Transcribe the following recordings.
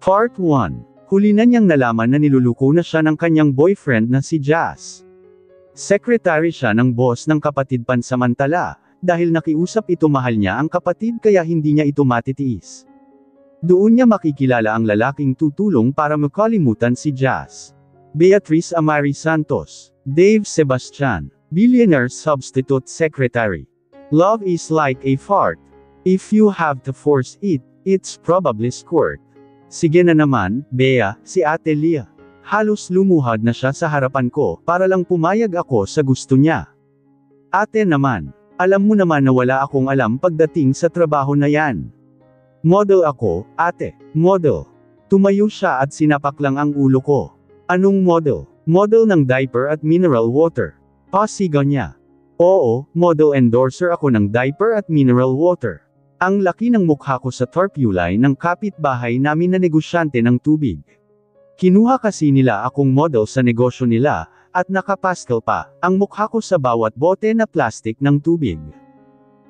Part 1. Huli na niyang nalaman na niluluko na siya ng kanyang boyfriend na si Jazz. Secretary siya ng boss ng kapatid pansamantala, dahil nakiusap ito mahal niya ang kapatid kaya hindi niya ito matitiis. Doon niya makikilala ang lalaking tutulong para makalimutan si Jazz. Beatrice Amari Santos, Dave Sebastian, Billionaire Substitute Secretary. Love is like a fart. If you have to force it, it's probably squirt. Sige na naman, Bea, si Ate Lia. Halos lumuhad na siya sa harapan ko para lang pumayag ako sa gusto niya. Ate naman, alam mo naman na wala akong alam pagdating sa trabaho na yan. Model ako, ate, model. Tumayo siya at sinapak lang ang ulo ko. Anong model? Model ng diaper at mineral water. Pasigaw niya. Oo, model endorser ako ng diaper at mineral water. Ang laki ng mukha ko sa tarpaulin ng kapitbahay namin na negosyante ng tubig. Kinuha kasi nila akong model sa negosyo nila, at nakapastel pa, ang mukha ko sa bawat bote na plastic ng tubig.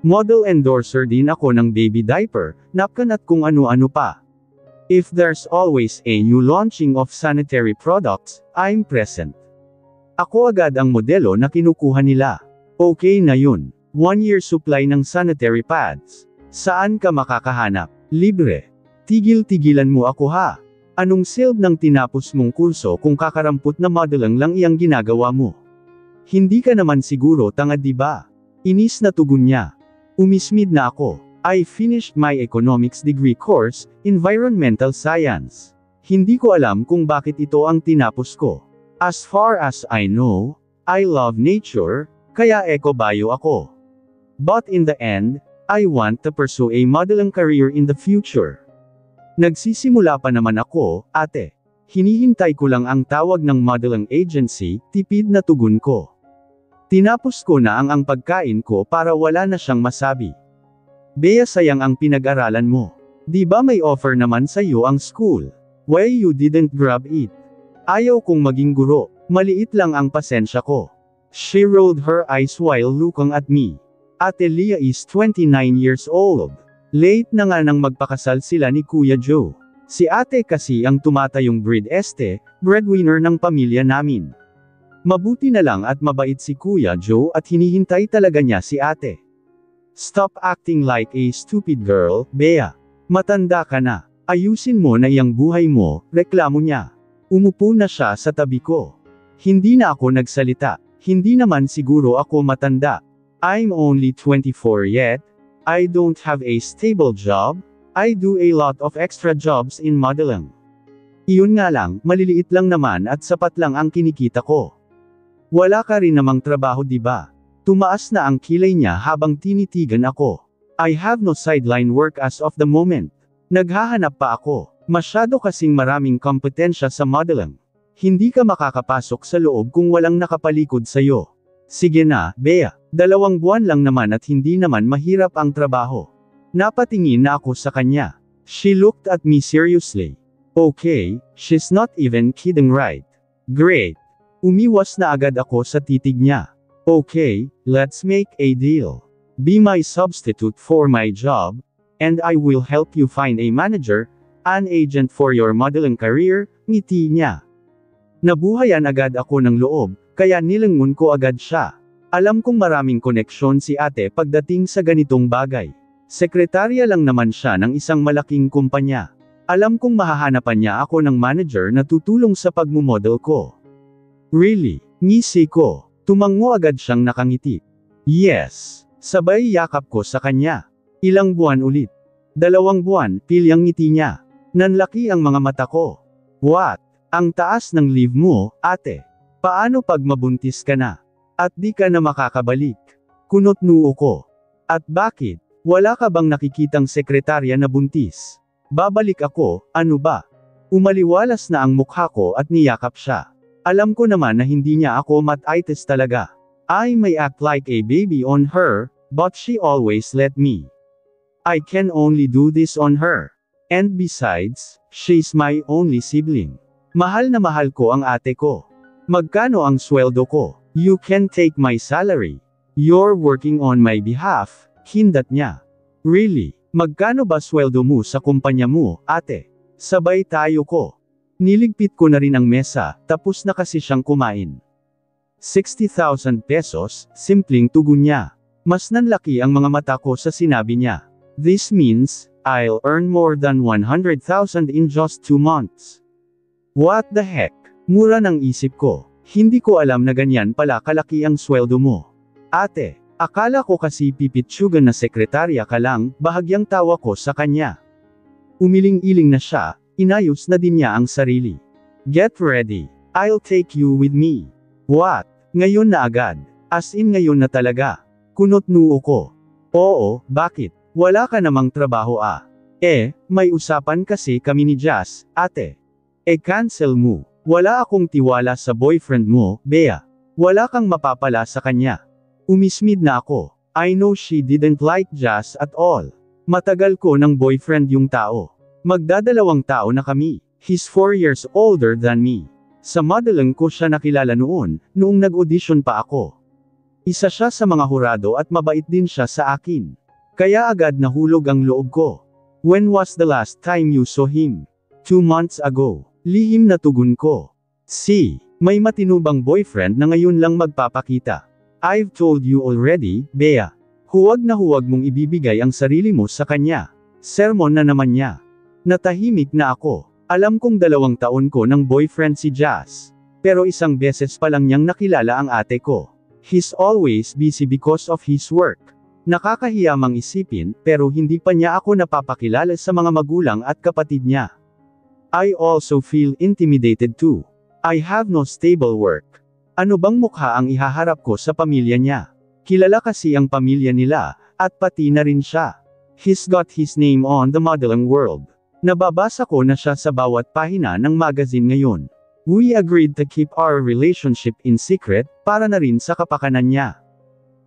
Model endorser din ako ng baby diaper, napkin at kung ano-ano pa. If there's always a new launching of sanitary products, I'm present. Ako agad ang modelo na kinukuha nila. Okay na yun. 1-year supply ng sanitary pads. Saan ka makakahanap? Libre. Tigil-tigilan mo ako ha. Anong silb ng tinapos mong kurso kung kakarampot na modeling lang iyang ginagawa mo? Hindi ka naman siguro tanga diba? Inis na tugon niya. Umismid na ako. I finished my economics degree course, environmental science. Hindi ko alam kung bakit ito ang tinapos ko. As far as I know, I love nature, kaya eco-bio ako. But in the end, I want to pursue a modeling career in the future. Nagsisimula pa naman ako, ate. Hinihintay ko lang ang tawag ng modeling agency, tipid na tugon ko. Tinapos ko na ang pagkain ko para wala na siyang masabi. Bea, sayang ang pinag-aralan mo. Di ba may offer naman sa iyo ang school? Why you didn't grab it? Ayaw kong maging guro, maliit lang ang pasensya ko. She rolled her eyes while looking at me. Ate Lia is 29 years old. Late na nga nang magpakasal sila ni Kuya Joe. Si ate kasi ang tumatayong breadwinner ng pamilya namin. Mabuti na lang at mabait si Kuya Joe at hinihintay talaga niya si ate. Stop acting like a stupid girl, Bea. Matanda ka na. Ayusin mo na iyang buhay mo, reklamo niya. Umupo na siya sa tabi ko. Hindi na ako nagsalita. Hindi naman siguro ako matanda. I'm only 24 yet. I don't have a stable job. I do a lot of extra jobs in modeling. Iyon nga lang, maliliit lang naman at sapat lang ang kinikita ko. Wala ka rin namang trabaho diba? Tumaas na ang kilay niya habang tinitigan ako. I have no sideline work as of the moment. Naghahanap pa ako. Masyado kasing maraming kompetensya sa modeling. Hindi ka makakapasok sa loob kung walang nakapalikod sa'yo. Sige na, Bea. 2 buwan lang naman at hindi naman mahirap ang trabaho. Napatingin na ako sa kanya. She looked at me seriously. Okay, she's not even kidding, right? Great. Umiwas na agad ako sa titig niya. Okay, let's make a deal. Be my substitute for my job, and I will help you find a manager, an agent for your modeling career, ngiti niya. Nabuhayan agad ako ng loob, kaya nilingon ko agad siya. Alam kong maraming koneksyon si ate pagdating sa ganitong bagay. Sekretarya lang naman siya ng isang malaking kumpanya. Alam kong mahahanapan niya ako ng manager na tutulong sa pagmumodel ko. Really? Ngisi ko. Tumango agad siyang nakangiti. Yes. Sabay yakap ko sa kanya. Ilang buwan ulit? 2 buwan, pilyang ngiti niya. Nanlaki ang mga mata ko. What? Ang taas ng leave mo, ate. Paano pag mabuntis ka na? At di ka na makakabalik? Kunot noo ko. At bakit? Wala ka bang nakikitang sekretarya na buntis? Babalik ako, ano ba? Umaliwalas na ang mukha ko at niyakap siya. Alam ko naman na hindi niya ako matitis talaga. I may act like a baby on her, but she always let me. I can only do this on her. And besides, she's my only sibling. Mahal na mahal ko ang ate ko. Magkano ang sweldo ko? You can take my salary. You're working on my behalf, hindat niya. Really? Magkano ba sweldo mo sa kumpanya mo, ate? Sabay tayo ko. Niligpit ko na rin ang mesa, tapos na kasi siyang kumain. 60,000 pesos, simpleng tugon niya. Mas nanlaki ang mga mata ko sa sinabi niya. This means, I'll earn more than 100,000 in just 2 months. What the heck? Mura ng isip ko. Hindi ko alam na ganyan pala kalaki ang sweldo mo. Ate, akala ko kasi pipitsugan na sekretarya ka lang, bahagyang tawa ko sa kanya. Umiling-iling na siya, inayos na din niya ang sarili. Get ready. I'll take you with me. What? Ngayon na agad? As in ngayon na talaga? Kunot noo ko. Oo, bakit? Wala ka namang trabaho ah. May usapan kasi kami ni Jazz, ate. Cancel mo. Wala akong tiwala sa boyfriend mo, Bea. Wala kang mapapala sa kanya. Umismid na ako. I know she didn't like Jazz at all. Matagal ko ng boyfriend yung tao. Magdadalawang tao na kami. He's 4 years older than me. Sa modeling ko siya nakilala noong nag-audition pa ako. Isa siya sa mga hurado at mabait din siya sa akin. Kaya agad nahulog ang loob ko. When was the last time you saw him? 2 months ago. Lihim na tugon ko. May matinubang boyfriend na ngayon lang magpapakita. I've told you already, Bea. Huwag na huwag mong ibibigay ang sarili mo sa kanya. Sermon na naman niya. Natahimik na ako. Alam kong 2 taon ko ng boyfriend si Jazz. Pero isang beses pa lang niyang nakilala ang ate ko. He's always busy because of his work. Nakakahiya mang isipin, pero hindi pa niya ako napapakilala sa mga magulang at kapatid niya. I also feel intimidated too. I have no stable work. Ano bang mukha ang ihaharap ko sa pamilya niya? Kilala kasi ang pamilya nila, at pati na rin siya. He's got his name on the modeling world. Nababasa ko na siya sa bawat pahina ng magazine ngayon. We agreed to keep our relationship in secret, para na rin sa kapakanan niya.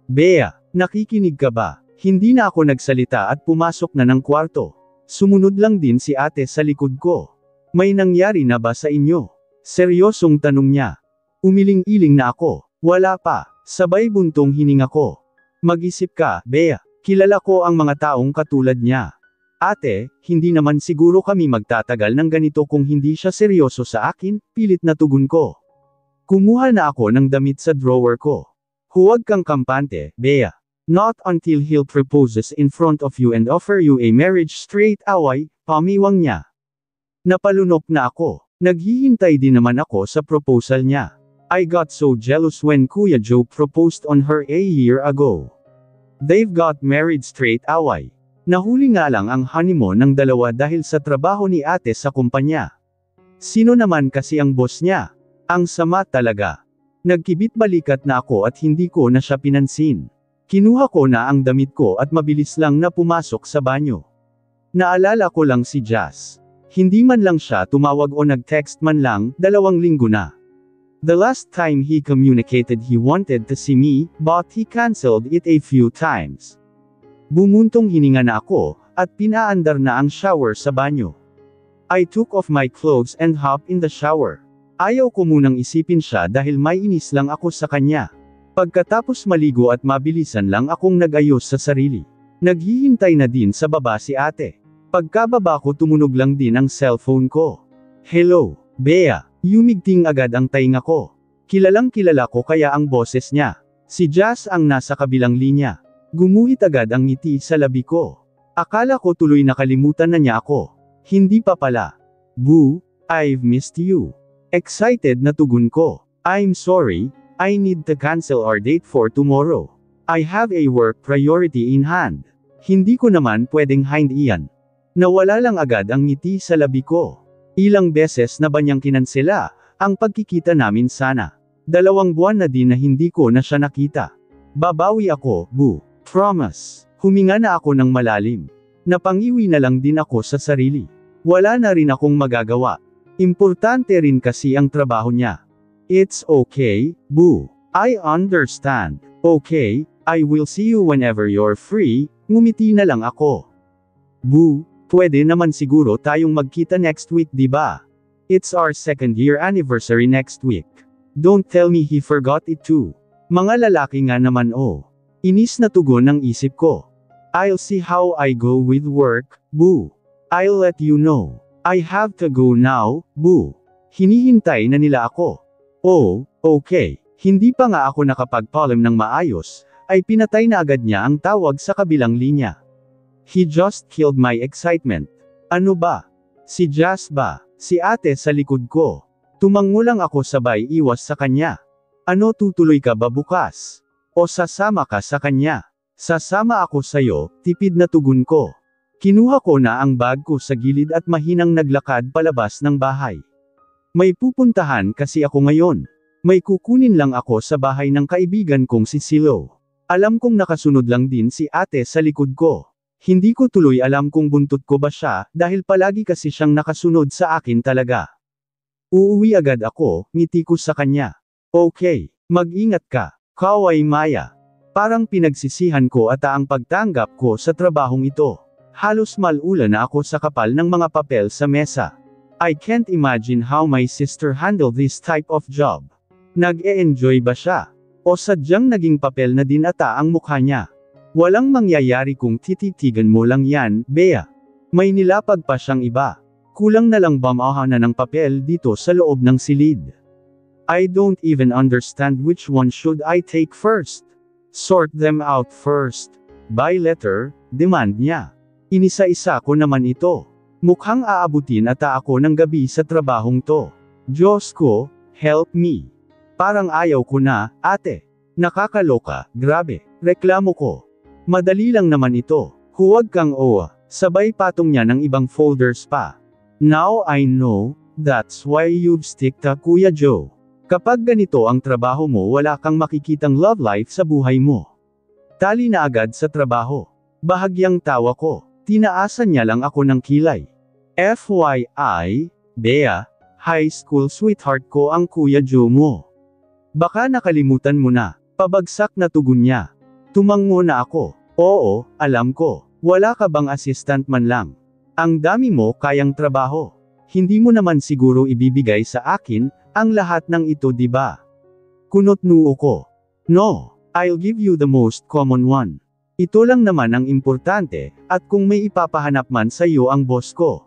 Bea, nakikinig ka ba? Hindi na ako nagsalita at pumasok na ng kwarto. Sumunod lang din si ate sa likod ko. May nangyari na ba sa inyo? Seryosong tanong niya. Umiling-iling na ako. Wala pa. Sabay buntong hininga ko. Mag-isip ka, Bea. Kilala ko ang mga taong katulad niya. Ate, hindi naman siguro kami magtatagal ng ganito kung hindi siya seryoso sa akin, pilit na tugon ko. Kumuha na ako ng damit sa drawer ko. Huwag kang kampante, Bea. Not until he'll proposes in front of you and offer you a marriage straight away, pamiwang niya. Napalunok na ako. Naghihintay din naman ako sa proposal niya. I got so jealous when Kuya Joe proposed on her a year ago. They've got married straight away. Nahuli nga lang ang honeymoon ng dalawa dahil sa trabaho ni ate sa kumpanya. Sino naman kasi ang boss niya? Ang sama talaga. Nagkibit balikat na ako at hindi ko na siya pinansin. Kinuha ko na ang damit ko at mabilis lang na pumasok sa banyo. Naalala ko lang si Jazz. Hindi man lang siya tumawag o nag-text man lang, 2 linggo na. The last time he communicated he wanted to see me, but he canceled it a few times. Bumuntong hininga na ako, at pinaandar na ang shower sa banyo. I took off my clothes and hopped in the shower. Ayaw ko munang isipin siya dahil may inis lang ako sa kanya. Pagkatapos maligo at mabilisan lang akong nag-ayos sa sarili. Naghihintay na din sa baba si ate. Pagkababa ko tumunog lang din ang cellphone ko. Hello, Bea. Yumigting agad ang tainga ko. Kilalang kilala ko kaya ang boses niya. Si Jazz ang nasa kabilang linya. Gumuhit agad ang ngiti sa labi ko. Akala ko tuloy nakalimutan na niya ako. Hindi pa pala. Boo, I've missed you. Excited na tugon ko. I'm sorry, I need to cancel our date for tomorrow. I have a work priority in hand. Hindi ko naman pwedeng hind iyan. Nawala lang agad ang ngiti sa labi ko. Ilang beses na ba niyang kinansela ang pagkikita namin sana. 2 buwan na din na hindi ko na siya nakita. Babawi ako, boo. Promise. Huminga na ako ng malalim. Napangiwi na lang din ako sa sarili. Wala na rin akong magagawa. Importante rin kasi ang trabaho niya. It's okay, boo. I understand. Okay, I will see you whenever you're free. Ngumiti na lang ako. Boo, pwede naman siguro tayong magkita next week, di ba? It's our 2nd year anniversary next week. Don't tell me he forgot it too. Mga lalaki nga naman oh. Inis na tugon ng isip ko. I'll see how I go with work, boo. I'll let you know. I have to go now, boo. Hinihintay na nila ako. Oh, okay. Hindi pa nga ako nakapag-palm ng maayos, ay pinatay na agad niya ang tawag sa kabilang linya. He just killed my excitement. Ano ba? Si Jazz ba? Si ate sa likod ko. Tumango lang ako sabay iwas sa kanya. Ano, tutuloy ka ba bukas? O sasama ka sa kanya? Sasama ako sayo, tipid na tugon ko. Kinuha ko na ang bag ko sa gilid at mahinang naglakad palabas ng bahay. May pupuntahan kasi ako ngayon. May kukunin lang ako sa bahay ng kaibigan kong si Silo. Alam kong nakasunod lang din si ate sa likod ko. Hindi ko tuloy alam kung buntot ko ba siya, dahil palagi kasi siyang nakasunod sa akin talaga. Uuwi agad ako, ngiti ko sa kanya. Okay, mag-ingat ka, Kaway Maya. Parang pinagsisihan ko ata ang pagtanggap ko sa trabahong ito. Halos malula na ako sa kapal ng mga papel sa mesa. I can't imagine how my sister handled this type of job. Nag-e-enjoy ba siya? O sadyang naging papel na din ata ang mukha niya? Walang mangyayari kung tititigan mo lang yan, Bea. May nilapag pa siyang iba. Kulang na lang bamaha na ng papel dito sa loob ng silid. I don't even understand which one should I take first. Sort them out first. By letter, demand niya. Inisa-isa ko naman ito. Mukhang aabutin ata ako ng gabi sa trabahong to. Diyos ko, help me. Parang ayaw ko na, ate. Nakakaloka, grabe. Reklamo ko. Madali lang naman ito. Huwag kang oa. Sabay patong niya ng ibang folders pa. Now I know, that's why you've stick to Kuya Joe. Kapag ganito ang trabaho mo, wala kang makikitang love life sa buhay mo. Tali na agad sa trabaho. Bahagyang tawa ko. Tinaasan niya lang ako ng kilay. FYI, Bea, high school sweetheart ko ang Kuya Joe mo. Baka nakalimutan mo na. Pabagsak na tugon niya. Tumango na ako. Oo, alam ko. Wala ka bang assistant man lang? Ang dami mo kayang trabaho. Hindi mo naman siguro ibibigay sa akin ang lahat ng ito, di ba? Kunot noo ko. No, I'll give you the most common one. Ito lang naman ang importante, at kung may ipapahanap man sa iyo ang boss ko.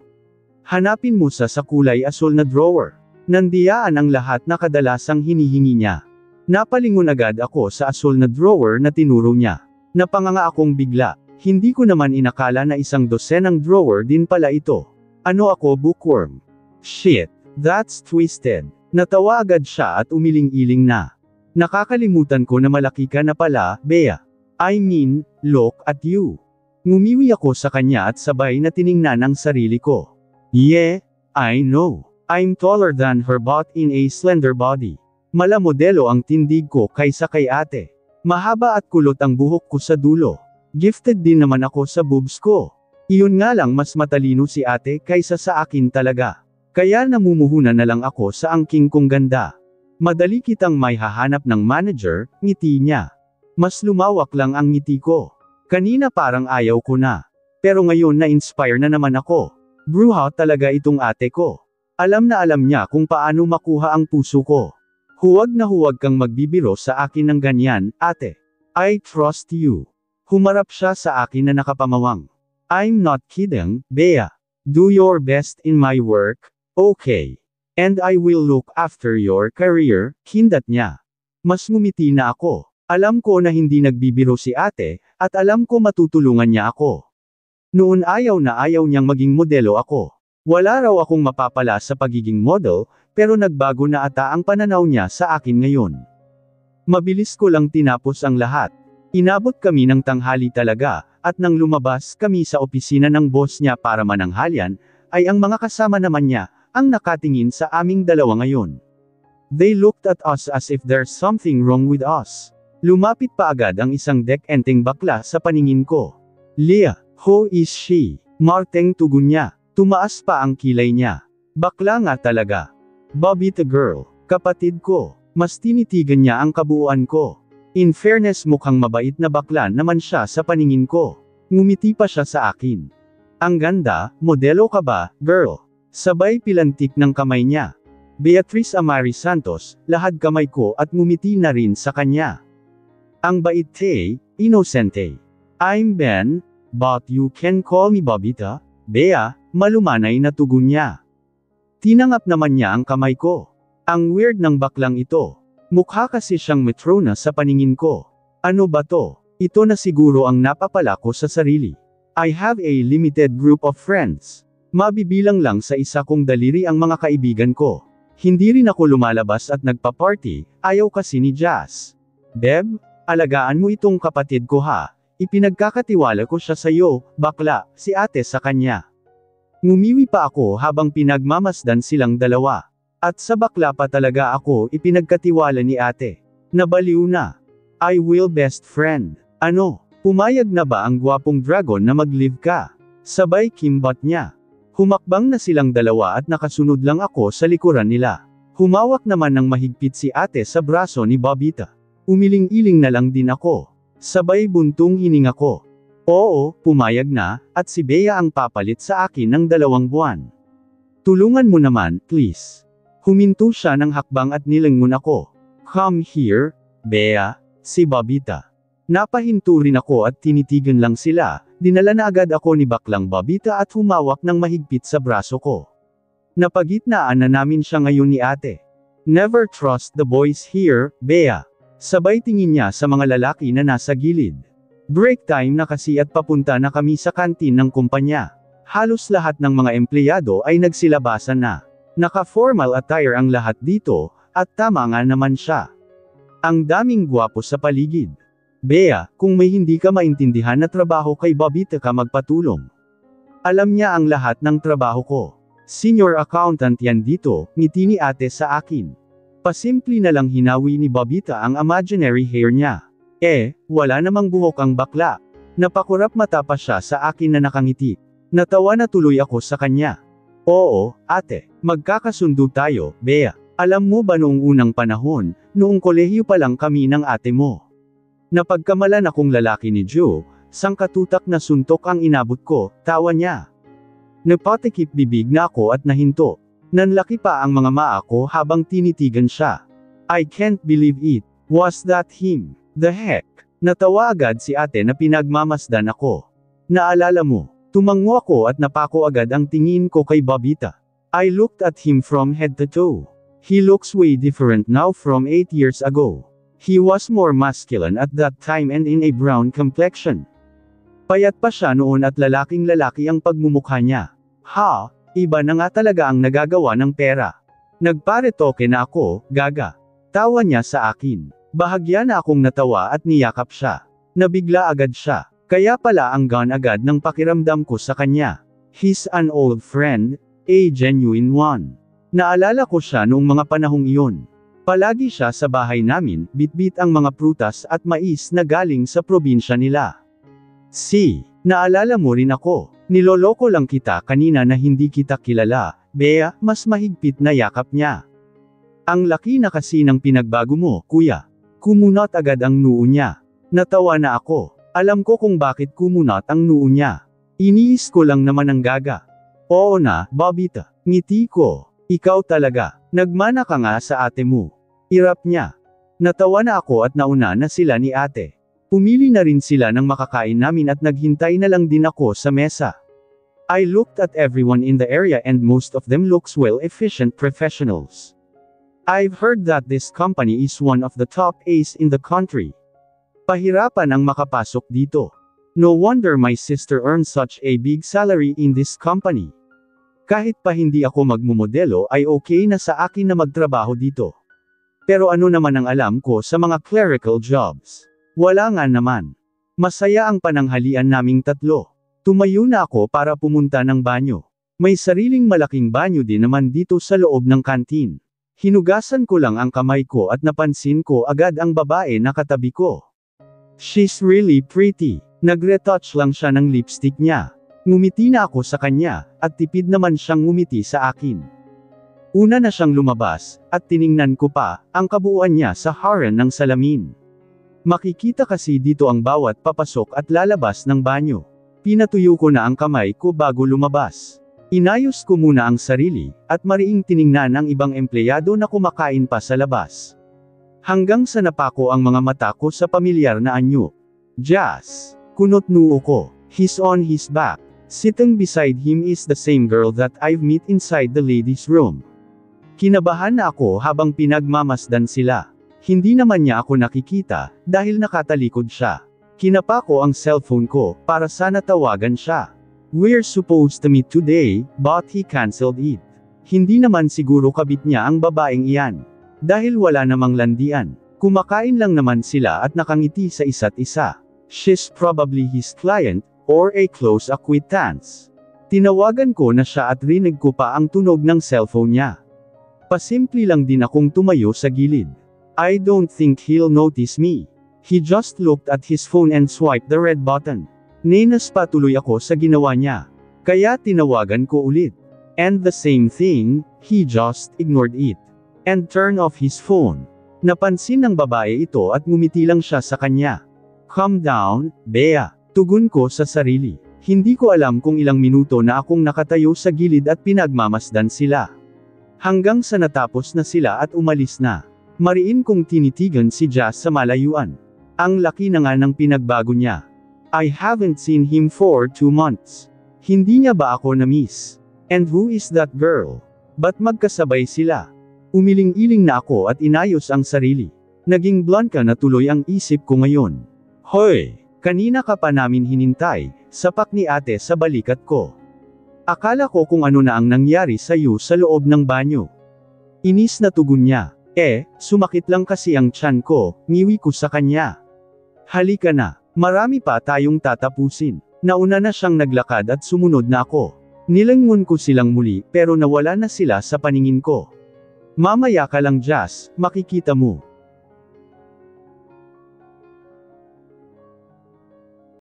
Hanapin mo sa kulay asul na drawer. Nandiyaan ang lahat na kadalasang hinihingi niya. Napalingon agad ako sa asul na drawer na tinuro niya. Napanganga akong bigla. Hindi ko naman inakala na isang dosenang drawer din pala ito. Ano ako, bookworm? Shit, that's twisted. Natawa agad siya at umiling-iling na. Nakakalimutan ko na malaki ka na pala, Bea. I mean, look at you. Ngumiwi ako sa kanya at sabay na tiningnan ang sarili ko. Yeah, I know. I'm taller than her but in a slender body. Mala modelo ang tindig ko kaysa kay ate. Mahaba at kulot ang buhok ko sa dulo. Gifted din naman ako sa boobs ko. Iyon nga lang mas matalino si ate kaysa sa akin talaga. Kaya namumuhunan na lang ako sa angking kong ganda. Madali kitang may hahanap ng manager, ngiti niya. Mas lumawak lang ang ngiti ko. Kanina parang ayaw ko na. Pero ngayon na-inspire na naman ako. Bruha talaga itong ate ko. Alam na alam niya kung paano makuha ang puso ko. Huwag na huwag kang magbibiro sa akin ng ganyan, ate. I trust you. Humarap siya sa akin na nakapamawang. I'm not kidding, Bea. Do your best in my work, okay? And I will look after your career, kindat niya. Mas ngumiti na ako. Alam ko na hindi nagbibiro si ate, at alam ko matutulungan niya ako. Noon ayaw na ayaw niyang maging modelo ako. Wala raw akong mapapala sa pagiging model, pero nagbago na ata ang pananaw niya sa akin ngayon. Mabilis ko lang tinapos ang lahat. Inabot kami ng tanghali talaga, at nang lumabas kami sa opisina ng boss niya para mananghalian, ay ang mga kasama naman niya, ang nakatingin sa aming dalawa ngayon. They looked at us as if there's something wrong with us. Lumapit pa agad ang isang dekenteng bakla sa paningin ko. Leah, who is she? Marteng tugon niya. Tumaas pa ang kilay niya. Bakla nga talaga. Bobby the girl, kapatid ko. Mas tinitigan niya ang kabuuan ko. In fairness mukhang mabait na bakla naman siya sa paningin ko. Ngumiti pa siya sa akin. Ang ganda, modelo ka ba, girl? Sabay pilantik ng kamay niya. Beatrice Amari Santos, lahad kamay ko at ngumiti na rin sa kanya. Ang bait inosente. I'm Ben, but you can call me Bobita. Bea, malumanay na tugon niya. Tinanggap naman niya ang kamay ko. Ang weird ng baklang ito. Mukha kasi siyang Matrona sa paningin ko. Ano ba to? Ito na siguro ang napapala ko sa sarili. I have a limited group of friends. Mabibilang lang sa isa kong daliri ang mga kaibigan ko. Hindi rin ako lumalabas at nagpa-party, ayaw kasi ni Jazz. Beb, alagaan mo itong kapatid ko ha. Ipinagkakatiwala ko siya sa'yo, bakla, si ate sa kanya. Ngumiwi pa ako habang pinagmamasdan silang dalawa. At sa bakla pa talaga ako ipinagkatiwala ni ate. Nabaliw na. I will best friend. Ano? Pumayag na ba ang gwapong dragon na mag-live ka? Sabay kimbot niya. Humakbang na silang dalawa at nakasunod lang ako sa likuran nila. Humawak naman ng mahigpit si ate sa braso ni Bobita. Umiling-iling na lang din ako. Sabay buntong hininga ko. Oo, pumayag na, at si Bea ang papalit sa akin ng 2 buwan. Tulungan mo naman, please. Huminto siya ng hakbang at nilingon ako. Come here, Bea, si Bobita. Napahinto rin ako at tinitigan lang sila, dinala na agad ako ni baklang Bobita at humawak ng mahigpit sa braso ko. Napagitnaan na namin siya ngayon ni ate. Never trust the boys here, Bea. Sabay tingin niya sa mga lalaki na nasa gilid. Break time na kasi at papunta na kami sa kantin ng kumpanya. Halos lahat ng mga empleyado ay nagsilabasan na. Naka-formal attire ang lahat dito, at tama nga naman siya. Ang daming gwapo sa paligid. Bea, kung may hindi ka maintindihan na trabaho kay Bobita ka magpatulong. Alam niya ang lahat ng trabaho ko. Senior accountant yan dito, ngiti ni ate sa akin. Pasimple na lang hinawi ni Bobita ang imaginary hair niya. Wala namang buhok ang bakla. Napakurap mata pa siya sa akin na nakangiti. Natawa na tuloy ako sa kanya. Oo, ate, magkakasundo tayo, Bea. Alam mo ba noong unang panahon, noong kolehiyo pa lang kami ng ate mo? Napagkamalan akong lalaki ni Joe, sangkatutak na suntok ang inabot ko, tawa niya. Napatikip bibig na ako at nahinto. Nanlaki pa ang mga maa ko habang tinitigan siya. I can't believe it. Was that him? The heck? Natawa agad si ate na pinagmamasdan ako. Naalala mo? Tumango ako at napako agad ang tingin ko kay Bobita. I looked at him from head to toe. He looks way different now from 8 years ago. He was more masculine at that time and in a brown complexion. Payat pa siya noon at lalaking-lalaki ang pagmumukha niya. Ha, iba na nga talaga ang nagagawa ng pera. Nagparetoke na ako, gaga. Tawa niya sa akin. Bahagya na akong natawa at niyakap siya. Nabigla agad siya. Kaya pala ang gone agad ng pakiramdam ko sa kanya. He's an old friend, a genuine one. Naalala ko siya noong mga panahong iyon. Palagi siya sa bahay namin, bitbit ang mga prutas at mais na galing sa probinsya nila. Naalala mo rin ako. Niloloko lang kita kanina na hindi kita kilala, Bea, mas mahigpit na yakap niya. Ang laki na kasi ng pinagbago mo, kuya. Kumunot agad ang noo niya. Natawa na ako. Alam ko kung bakit kumunot ang noo niya. Iniis ko lang naman ang gaga. Oo na, Bobita. Ngiti ko. Ikaw talaga. Nagmana ka nga sa ate mo. Irap niya. Natawa na ako at nauna na sila ni ate. Pumili na rin sila ng makakain namin at naghintay na lang din ako sa mesa. I looked at everyone in the area and most of them looks well efficient professionals. I've heard that this company is one of the top A's in the country. Pahirapan ang makapasok dito. No wonder my sister earns such a big salary in this company. Kahit pa hindi ako magmumodelo ay okay na sa akin na magtrabaho dito. Pero ano naman ang alam ko sa mga clerical jobs? Wala nga naman. Masaya ang pananghalian naming tatlo. Tumayo na ako para pumunta ng banyo. May sariling malaking banyo din naman dito sa loob ng kantin. Hinugasan ko lang ang kamay ko at napansin ko agad ang babae na katabi ko. She's really pretty. Nagretouch lang siya ng lipstick niya. Ngumiti na ako sa kanya, at tipid naman siyang ngumiti sa akin. Una na siyang lumabas, at tiningnan ko pa, ang kabuuan niya sa harem ng salamin. Makikita kasi dito ang bawat papasok at lalabas ng banyo. Pinatuyo ko na ang kamay ko bago lumabas. Inayos ko muna ang sarili, at mariing tiningnan ang ibang empleyado na kumakain pa sa labas. Hanggang sa napako ang mga mata ko sa pamilyar na anyo. Jazz. Kunot noo ko. He's on his back. Sitting beside him is the same girl that I've met inside the ladies' room. Kinabahan na ako habang pinagmamasdan sila. Hindi naman niya ako nakikita, dahil nakatalikod siya. Kinapa ko ang cellphone ko, para sana tawagan siya. We're supposed to meet today, but he canceled it. Hindi naman siguro kabit niya ang babaeng iyan. Dahil wala namang landian. Kumakain lang naman sila at nakangiti sa isa't isa. She's probably his client, or a close acquaintance. Tinawagan ko na siya at rinig ko pa ang tunog ng cellphone niya. Pasimple lang din akong tumayo sa gilid. I don't think he'll notice me. He just looked at his phone and swiped the red button. Nenas pa tuloy ako sa ginawa niya. Kaya tinawagan ko ulit. And the same thing, he just ignored it. And turned off his phone. Napansin ng babae ito at ngumiti lang siya sa kanya. Calm down, Bea. Tugon ko sa sarili. Hindi ko alam kung ilang minuto na akong nakatayo sa gilid at pinagmamasdan sila. Hanggang sa natapos na sila at umalis na. Mariin kong tinitigan si Jazz sa malayuan. Ang laki na nga ng pinagbago niya. I haven't seen him for 2 months. Hindi niya ba ako na-miss? And who is that girl? Ba't magkasabay sila? Umiling-iling na ako at inayos ang sarili. Naging blanca na tuloy ang isip ko ngayon. Hoy! Kanina ka pa namin hinintay, sapak ni ate sa balikat ko. Akala ko kung ano na ang nangyari sa iyo sa loob ng banyo. Inis na tugon niya. Sumakit lang kasi ang tiyan ko, ngiwi ko sa kanya. Halika na, marami pa tayong tatapusin. Nauna na siyang naglakad at sumunod na ako. Nilangon ko silang muli, pero nawala na sila sa paningin ko. Mamaya ka lang Jazz, makikita mo.